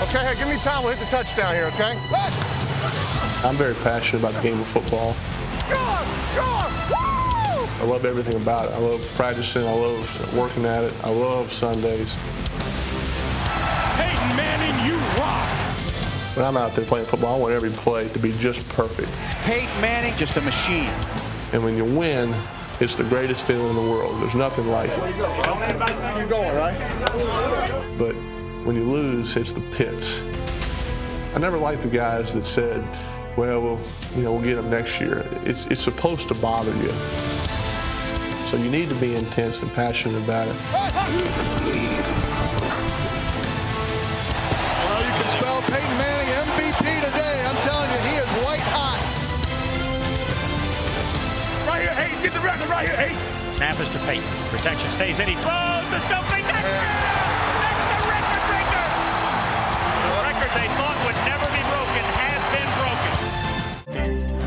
Okay, hey, give me time. We'll hit the touchdown here, okay? I'm very passionate about the game of football. I love everything about it. I love practicing. I love working at it. I love Sundays. Peyton Manning, you rock! When I'm out there playing football, I want every play to be just perfect. Peyton Manning, just a machine. And when you win, it's the greatest feeling in the world. There's nothing like it. Keep going, right? But when you lose, it's the pits. I never liked the guys that said, well, we'll get them next year. It's supposed to bother you. So you need to be intense and passionate about it. Well, you can spell Peyton Manning MVP today. I'm telling you, he is white hot. Right here, Hayes, get the record right here, Hayes. Snap is to Peyton. Protection stays in. He throws the stuffing. That's the record breaker. The record they thought would never be broken has been broken.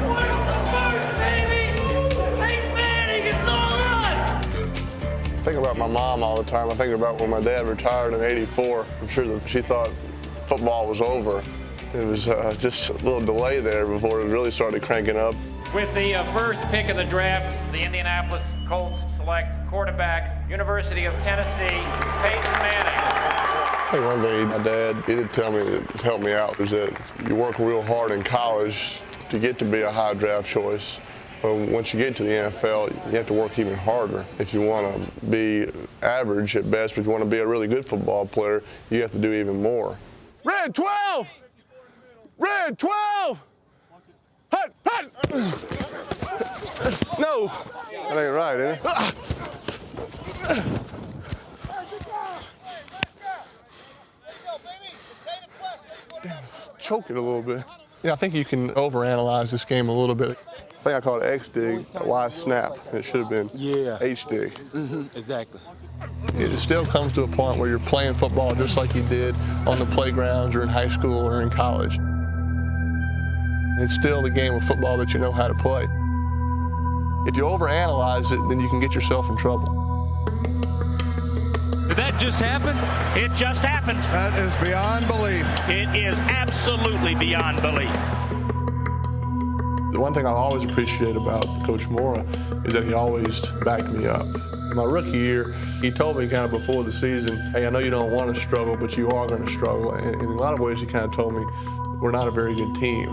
Where's the first, baby? Peyton Manning, it's all us. I think about my mom all the time. I think about when my dad retired in '84. I'm sure that she thought football was over. It was just a little delay there before it really started cranking up. With the first pick of the draft, the Indianapolis Colts select quarterback, University of Tennessee, Peyton Manning. I think one thing my dad did tell me that helped me out was that you work real hard in college to get to be a high draft choice. But once you get to the NFL, you have to work even harder. If you want to be average at best, but if you want to be a really good football player, you have to do even more. Red 12! Red 12! Hut, hut! No! That ain't right, is it? Choking a little bit. Yeah, I think you can overanalyze this game a little bit. I think I called it X-dig, Y snap. It should have been H-dig. Exactly. It still comes to a point where you're playing football just like you did on the playgrounds or in high school or in college. It's still the game of football that you know how to play. If you overanalyze it, then you can get yourself in trouble. Did that just happen? It just happened. That is beyond belief. It is absolutely beyond belief. The one thing I always appreciate about Coach Mora is that he always backed me up. In my rookie year, he told me kind of before the season, hey, I know you don't want to struggle, but you are going to struggle. And in a lot of ways, he kind of told me, we're not a very good team.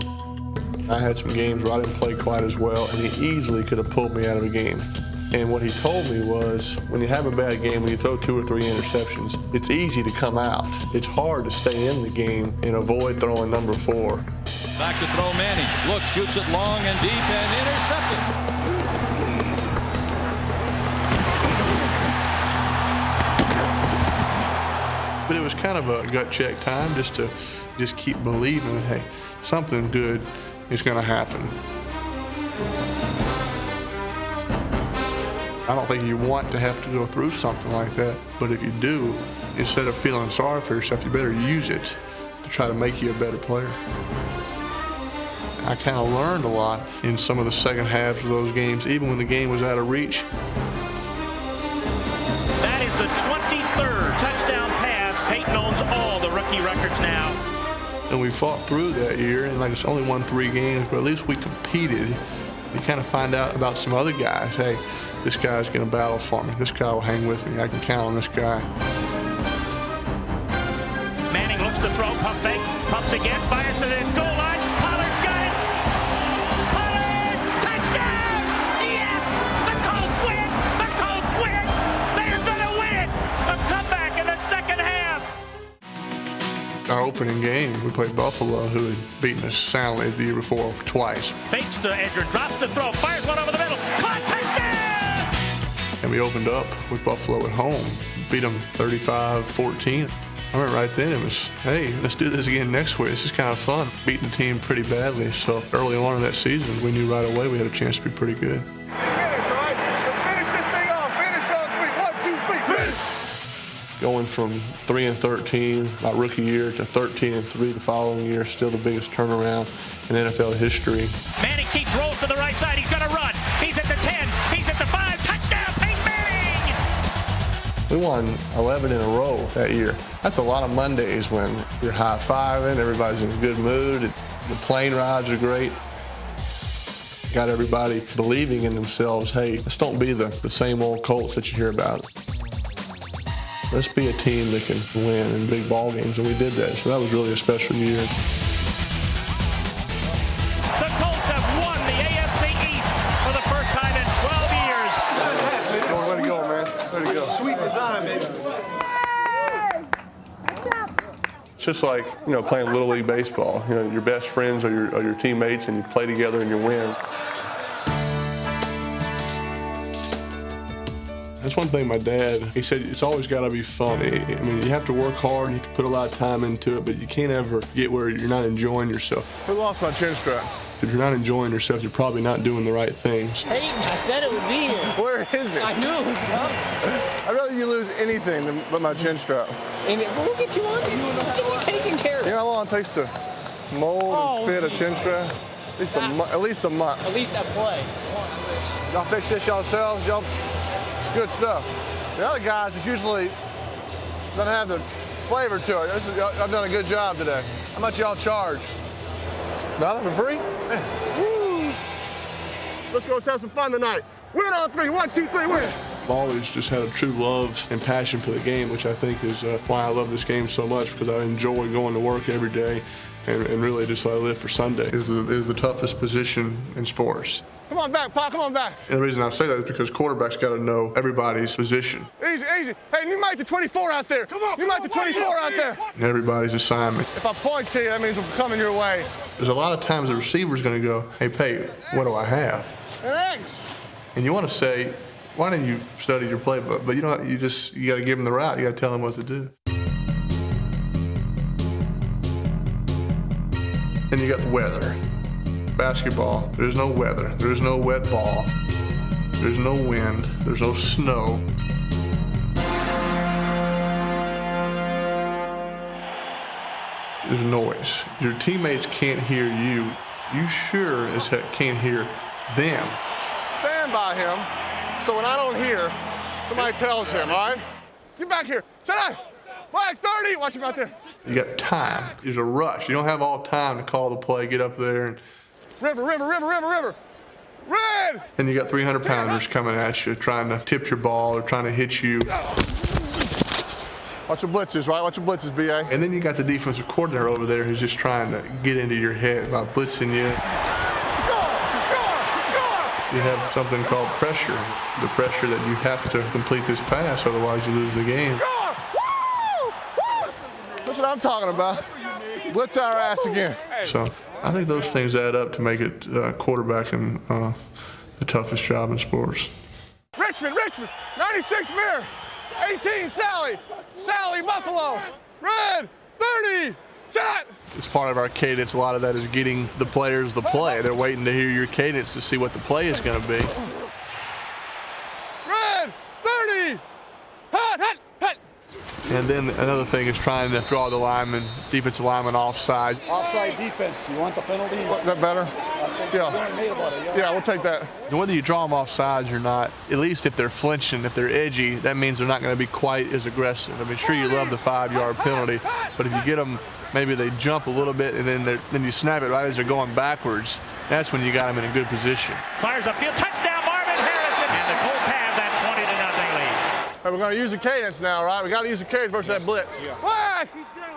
I had some games where I didn't play quite as well, and he easily could have pulled me out of a game. And what he told me was, when you have a bad game, when you throw 2 or 3 interceptions, it's easy to come out. It's hard to stay in the game and avoid throwing number 4. Back to throw Manning. Look, shoots it long and deep and intercepted. But it was kind of a gut check time just to keep believing that, hey, something good is going to happen. I don't think you want to have to go through something like that, but if you do, instead of feeling sorry for yourself, you better use it to try to make you a better player. I kind of learned a lot in some of the second halves of those games, even when the game was out of reach. That is the 23rd touchdown pass. Peyton owns all the rookie records now. And we fought through that year, and like it's only won 3 games, but at least we competed. You kind of find out about some other guys. Hey, this guy's going to battle for me. This guy will hang with me. I can count on this guy. Manning looks to throw, pump fake, pumps again, fires to the goal line. Pollard's got it. Pollard, touchdown! Yes! The Colts win! The Colts win! They're going to win it! A comeback in the second half. Our opening game, we played Buffalo, who had beaten us soundly the year before twice. Fakes to Edger, drops the throw, fires one over the middle. Caught, touchdown! And we opened up with Buffalo at home, beat them 35-14. I remember right then it was, hey, let's do this again next week. This is kind of fun. Beating the team pretty badly, so early on in that season, we knew right away we had a chance to be pretty good. Going from 3-13 my rookie year to 13-3 the following year, still the biggest turnaround in NFL history. Manning keeps rolls to the right side. He's going to run. He's at the 10. He's at the 5. Touchdown, Peyton Manning! We won 11 in a row that year. That's a lot of Mondays when you're high-fiving, everybody's in a good mood, the plane rides are great. Got everybody believing in themselves. Hey, let's don't be the same old Colts that you hear about. Let's be a team that can win in big ball games, and we did that. So that was really a special year. The Colts have won the AFC East for the first time in 12 years. Way to go, man. Way to go. Sweet design, baby. It's just like, playing Little League baseball. Your best friends are your teammates, and you play together and you win. That's one thing my dad, he said, it's always got to be fun. I mean, you have to work hard, you have to put a lot of time into it, but you can't ever get where you're not enjoying yourself. Who lost my chin strap? If you're not enjoying yourself, you're probably not doing the right things. Peyton, I said it would be here. Where is it? I knew it was coming. I'd rather you lose anything but my chin strap. And we'll get you on it. Get you taken care of. You know how long it takes to mold and fit a chin strap? At least a month. At least I play. Y'all fix this yourselves. Y'all, it's good stuff. The other guys, it's usually doesn't have the flavor to it. I've done a good job today. How much y'all charge? Nothing for free? Woo. Let's go have some fun tonight. Win on three. 1, 2, 3, win. I've always just had a true love and passion for the game, which I think is why I love this game so much, because I enjoy going to work every day and really just I live for Sunday. It is the toughest position in sports. Come on back, Pop. Come on back. And the reason I say that is because quarterback's got to know everybody's position. Easy, easy. Hey, you might the 24 out there. Come on, you might the 24 out there. And everybody's assignment. If I point to you, that means I'm coming your way. There's a lot of times the receiver's going to go, hey, Pey, what do I have? An X. And you want to say, why didn't you study your playbook? But you got to give them the route. You got to tell them what to do. Then you got the weather. Basketball, there's no weather. There's no wet ball. There's no wind. There's no snow. There's noise. Your teammates can't hear you. You sure as heck can't hear them. Stand by him, so when I don't hear, somebody tells him, all right? Get back here. Sit down. Flag 30. Watch him out there. You got time. There's a rush. You don't have all time to call the play, get up there, and River. Red! and you got 300-pounders coming at you, trying to tip your ball or trying to hit you. Watch the blitzes, right? Watch the blitzes, B.A. And then you got the defensive coordinator over there who's just trying to get into your head by blitzing you. Score! You have something called pressure, the pressure that you have to complete this pass, otherwise you lose the game. Score! Woo! Woo! That's what I'm talking about. Blitz our ass again. So I think those things add up to make it quarterbacking the toughest job in sports. Richmond, 96 Mirror, 18 Sally, Buffalo, Red, 30, shot. It's part of our cadence. A lot of that is getting the players the play. They're waiting to hear your cadence to see what the play is going to be. Red, 30, hut. And then another thing is trying to draw the defensive lineman offside. Offside defense. You want the penalty? That better? Yeah, we'll take that. Whether you draw them offsides or not, at least if they're flinching, if they're edgy, that means they're not going to be quite as aggressive. I mean, sure, you love the 5-yard penalty, but if you get them, maybe they jump a little bit and then you snap it right as they're going backwards, that's when you got them in a good position. Fires upfield, touchdown Marvin Harrison, and the Colts have that 20-0 lead. Hey, we're going to use the cadence now, right? We got to use the cadence versus that blitz. Flag,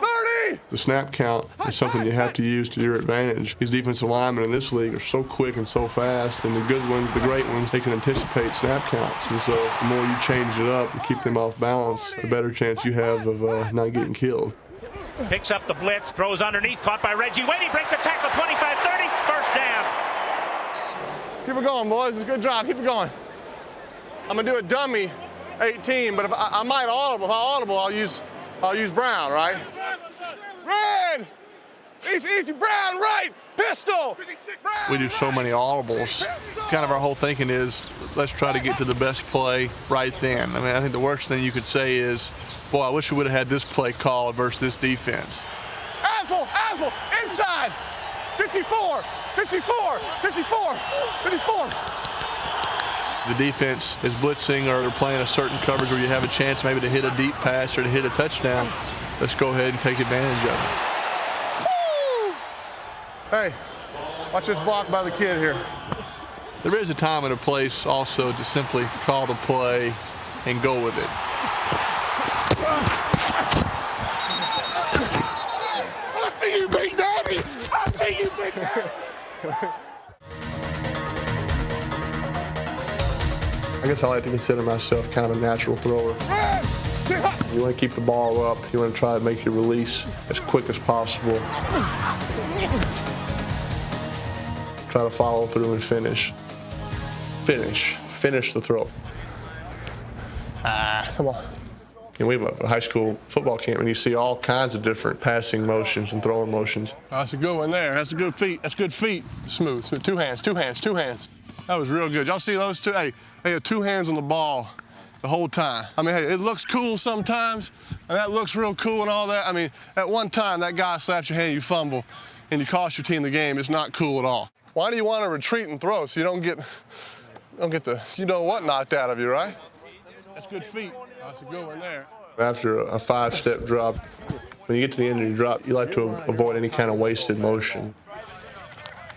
30. The snap count is something you have to use to your advantage. These defensive linemen in this league are so quick and so fast, and the good ones, the great ones, they can anticipate snap counts. And so the more you change it up and keep them off balance, the better chance you have of not getting killed. Picks up the blitz, throws underneath, caught by Reggie Wade. He breaks a tackle, 25-30, first down. Keep it going, boys. It's a good job. Keep it going. I'm going to do a dummy 18, but if I might audible. If I audible, I'll use Brown, right? Red! Easy, Brown, right! Pistol! We do so many audibles. Kind of our whole thinking is, let's try to get to the best play right then. I mean, I think the worst thing you could say is, boy, I wish we would have had this play called versus this defense. Apple, inside! 54! The defense is blitzing or they're playing a certain coverage where you have a chance maybe to hit a deep pass or to hit a touchdown. let's go ahead and take advantage of it. Hey, watch this block by the kid here. There is a time and a place also to simply call the play and go with it. I see you, Big Daddy! I see you, Big Daddy! I guess I like to consider myself kind of a natural thrower. You want to keep the ball up. You want to try to make your release as quick as possible. Try to follow through and finish. Finish the throw. Come on. And we have a high school football camp, and you see all kinds of different passing motions and throwing motions. That's a good one there. That's a good feet. That's good feet. Smooth. Two hands. That was real good. Y'all see those two? Hey, they had two hands on the ball the whole time. I mean, hey, it looks cool sometimes, and that looks real cool and all that. I mean, at one time, that guy slaps your hand, you fumble, and you cost your team the game. It's not cool at all. Why do you want to retreat and throw so you don't get the you know what knocked out of you, right? That's good feet. That's a good one there. After a 5-step drop, when you get to the end of your drop, you like to avoid any kind of wasted motion.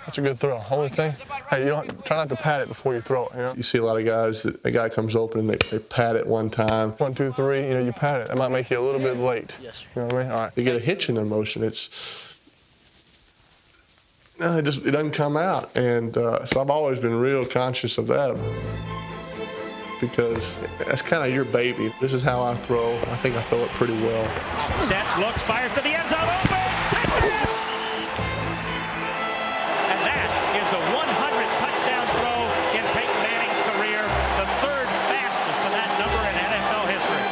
That's a good throw. Only thing, hey, try not to pat it before you throw it. You know? You see a lot of guys that a guy comes open and they pat it one time. 1, 2, 3. You pat it. That might make you a little bit late. Yes. You know what I mean? All right. They get a hitch in their motion. It doesn't come out, and so I've always been real conscious of that because that's kind of your baby. This is how I throw. I think I throw it pretty well. Sets, looks, fires to the end zone, open, touchdown! And that is the 100th touchdown throw in Peyton Manning's career, the third fastest to that number in NFL history.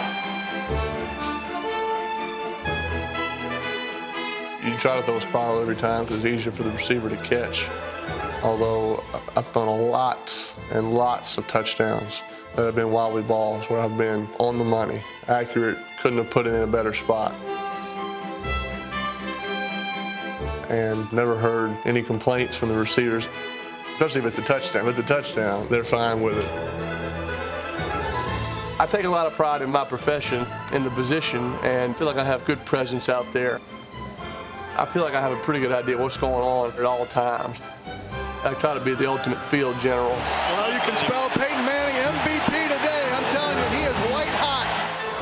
You try to throw a spiral every time because it's easier for the receiver to catch. Although I've thrown lots and lots of touchdowns that have been wildly balls where I've been on the money, accurate, couldn't have put it in a better spot. And never heard any complaints from the receivers, especially if it's a touchdown. If it's a touchdown, they're fine with it. I take a lot of pride in my profession, in the position, and feel like I have good presence out there. I feel like I have a pretty good idea what's going on at all times. I try to be the ultimate field general. Well, you can spell Peyton Manning MVP today. I'm telling you, he is white hot.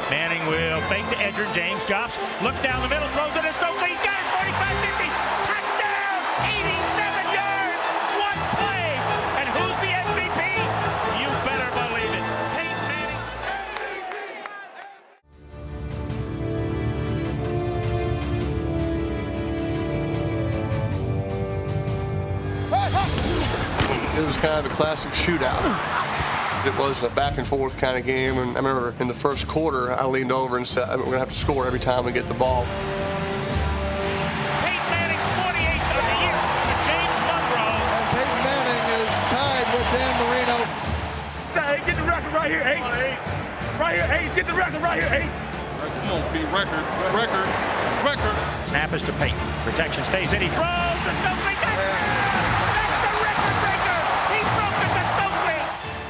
Manning will fake to Edgerrin James, drops, looks down the middle, throws it to Stokely, he's got it, 45-50, touchdown, 87 yards, one play, and who's the MVP? You better believe it, Peyton Manning. It was kind of a classic shootout. It was a back and forth kind of game, and I remember in the first quarter, I leaned over and said, we're gonna have to score every time we get the ball. Peyton Manning's 48th of the year to James Monroe. And Peyton Manning is tied with Dan Marino. Hey, get the record right here, Ace. Right here, Ace. Get the record right here, Ace. Come on, be record. Snap is to Peyton. Protection stays in. He throws to Stokely. That's the record breaker. He broke it to Stokely.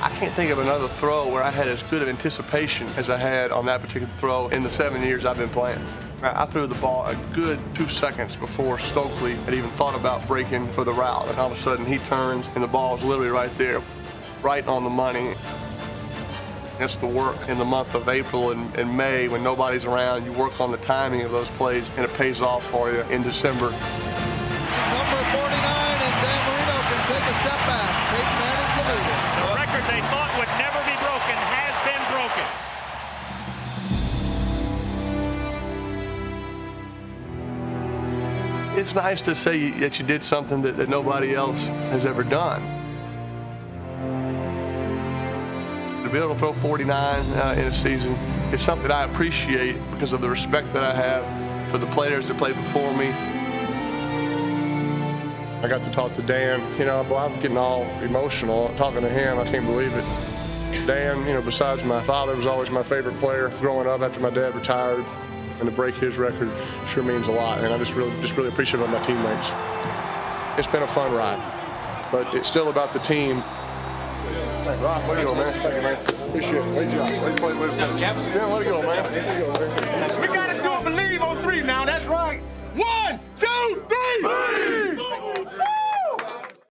I can't think of another throw where I had as good of anticipation as I had on that particular throw in the 7 years I've been playing. I threw the ball a good 2 seconds before Stokely had even thought about breaking for the route. And all of a sudden he turns and the ball is literally right there, right on the money. It's the work in the month of April and May when nobody's around. You work on the timing of those plays and it pays off for you in December. Number 49, and Dan Marino can take a step back. Peyton Manning's the leader. The record they thought would never be broken has been broken. It's nice to say that you did something that nobody else has ever done. To be able to throw 49 in a season is something I appreciate because of the respect that I have for the players that played before me. I got to talk to Dan. I'm getting all emotional talking to him. I can't believe it. Dan, besides my father, was always my favorite player growing up after my dad retired. And to break his record sure means a lot. And I just really appreciate it on my teammates. It's been a fun ride, but it's still about the team. Thanks, Rob. Way to go, man. Thank you, man. Appreciate it. Great job. Way to play with me. Yeah, way to go, man. We got to do a believe on now. That's right. 1, 2, 3.